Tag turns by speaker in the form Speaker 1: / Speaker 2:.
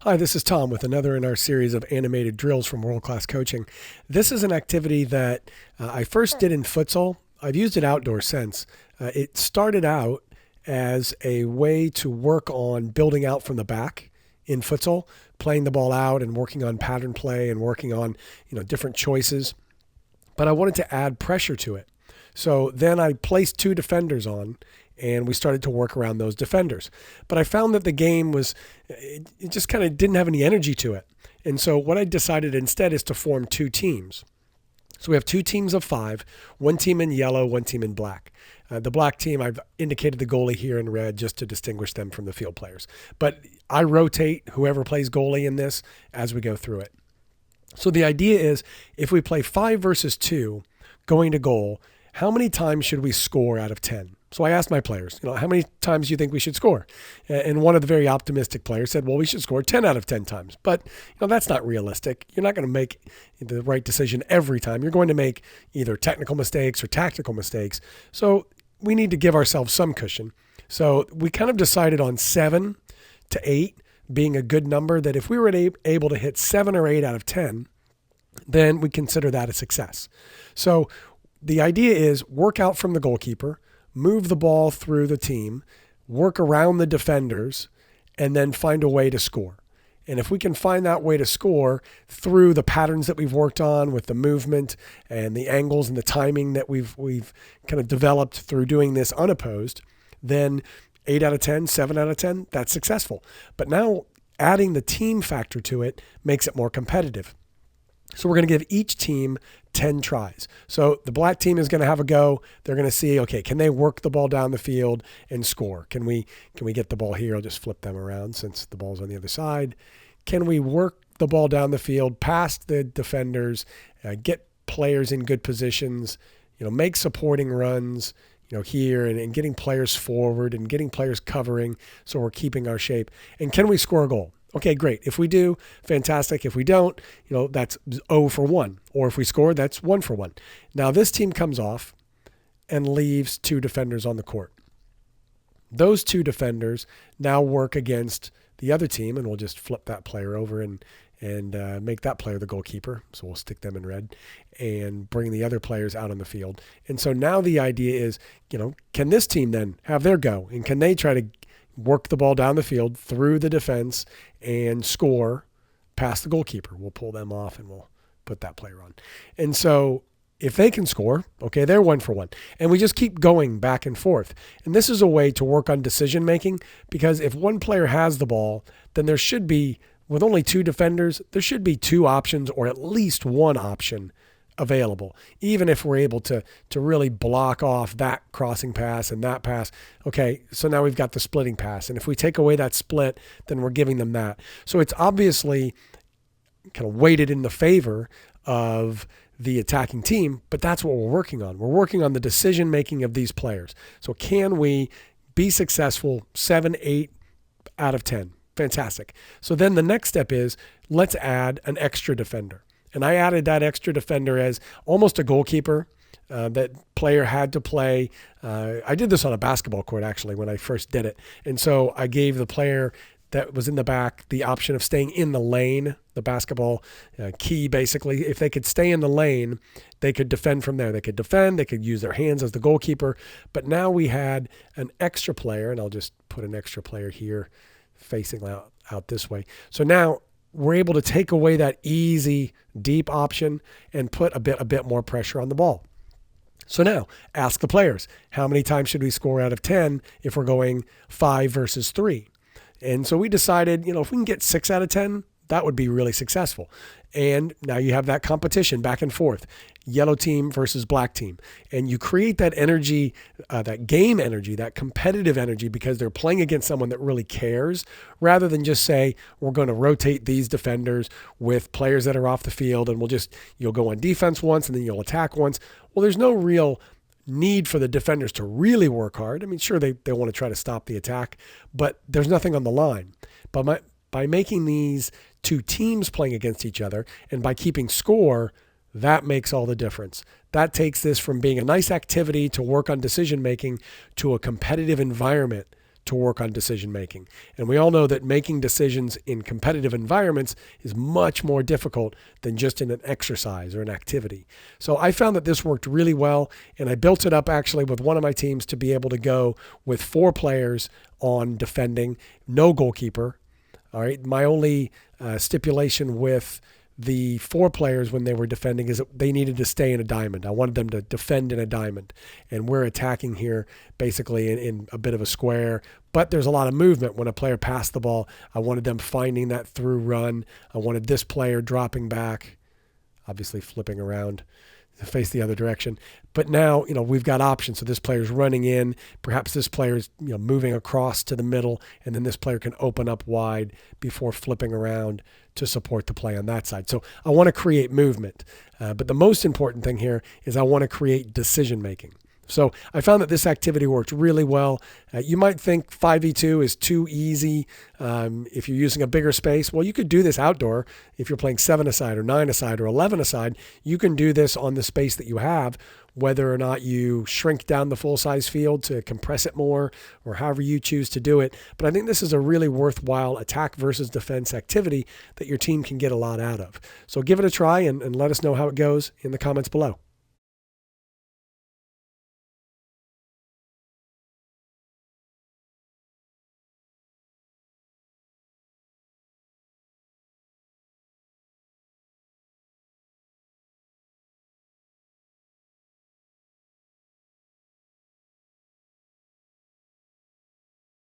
Speaker 1: Hi, this is Tom with another in our series of animated drills from World Class Coaching. This is an activity that I first did in futsal. I've used it outdoors since. It started out as a way to work on building out from the back in futsal, playing the ball out and working on pattern play and working on different choices. But I wanted to add pressure to it. So then I placed two defenders on, and we started to work around those defenders. But I found that the game it just kind of didn't have any energy to it. And so what I decided instead is to form two teams. So we have two teams of five, one team in yellow, one team in black. The black team, I've indicated the goalie here in red just to distinguish them from the field players. But I rotate whoever plays goalie in this as we go through it. So the idea is if we play 5 versus 2 going to goal, how many times should we score out of 10? So I asked my players, how many times do you think we should score? And one of the very optimistic players said, well, we should score 10 out of 10 times. But that's not realistic. You're not going to make the right decision every time. You're going to make either technical mistakes or tactical mistakes. So we need to give ourselves some cushion. So we kind of decided on 7 to 8 being a good number, that if we were able to hit 7 or 8 out of 10, then we consider that a success. So the idea is work out from the goalkeeper, move the ball through the team, work around the defenders, and then find a way to score. And if we can find that way to score through the patterns that we've worked on with the movement and the angles and the timing that we've kind of developed through doing this unopposed, then 8 out of 10, 7 out of 10, that's successful. But now adding the team factor to it makes it more competitive. So we're going to give each team 10 tries. So the black team is going to have a go. They're going to see, okay, can they work the ball down the field and score? Can we get the ball here? I'll just flip them around since the ball's on the other side. Can we work the ball down the field past the defenders, get players in good positions, make supporting runs, here and getting players forward and getting players covering so we're keeping our shape? And can we score a goal? Okay, great. If we do, fantastic. If we don't, that's 0 for 1. Or if we score, that's 1 for 1. Now this team comes off and leaves 2 defenders on the court. Those 2 defenders now work against the other team, and we'll just flip that player over and make that player the goalkeeper. So we'll stick them in red and bring the other players out on the field. And so now the idea is, can this team then have their go? And can they try to work the ball down the field through the defense and score past the goalkeeper? We'll pull them off and we'll put that player on. And so if they can score, okay, they're 1 for 1. And we just keep going back and forth. And this is a way to work on decision making, because if one player has the ball, then there should be, with only 2 defenders, there should be 2 options or at least 1 option available, even if we're able to really block off that crossing pass and that pass. Okay, so now we've got the splitting pass. And if we take away that split, then we're giving them that. So it's obviously kind of weighted in the favor of the attacking team, but that's what we're working on. We're working on the decision-making of these players. So can we be successful 7, 8 out of 10? Fantastic. So then the next step is let's add an extra defender. And I added that extra defender as almost a goalkeeper. That player had to play. I did this on a basketball court, actually, when I first did it. And so I gave the player that was in the back the option of staying in the lane, the basketball key, basically. If they could stay in the lane, they could defend from there. They could defend. They could use their hands as the goalkeeper. But now we had an extra player, and I'll just put an extra player here facing out this way. So now we're able to take away that easy, deep option and put a bit more pressure on the ball. So now ask the players, how many times should we score out of 10 if we're going 5 versus 3? And so we decided, if we can get 6 out of 10, that would be really successful. And now you have that competition back and forth, yellow team versus black team. And you create that energy, that game energy, that competitive energy, because they're playing against someone that really cares, rather than just say, we're going to rotate these defenders with players that are off the field and you'll go on defense once and then you'll attack once. Well, there's no real need for the defenders to really work hard. I mean, sure, they want to try to stop the attack, but there's nothing on the line. But by making these 2 teams playing against each other and by keeping score, that makes all the difference. That takes this from being a nice activity to work on decision making to a competitive environment to work on decision making. And we all know that making decisions in competitive environments is much more difficult than just in an exercise or an activity. So I found that this worked really well, and I built it up actually with one of my teams to be able to go with 4 players on defending, no goalkeeper. All right. My only stipulation with the 4 players when they were defending is that they needed to stay in a diamond. I wanted them to defend in a diamond. And we're attacking here basically in a bit of a square. But there's a lot of movement when a player passed the ball. I wanted them finding that through run. I wanted this player dropping back, obviously flipping around to face the other direction. But now, we've got options. So this player's running in. Perhaps this player's, moving across to the middle, and then this player can open up wide before flipping around to support the play on that side. So I want to create movement. But the most important thing here is I want to create decision making. So I found that this activity worked really well. You might think 5v2 is too easy if you're using a bigger space. Well, you could do this outdoor. If you're playing 7-a-side or 9-a-side or 11-a-side, you can do this on the space that you have, whether or not you shrink down the full-size field to compress it more or however you choose to do it. But I think this is a really worthwhile attack versus defense activity that your team can get a lot out of. So give it a try and let us know how it goes in the comments below.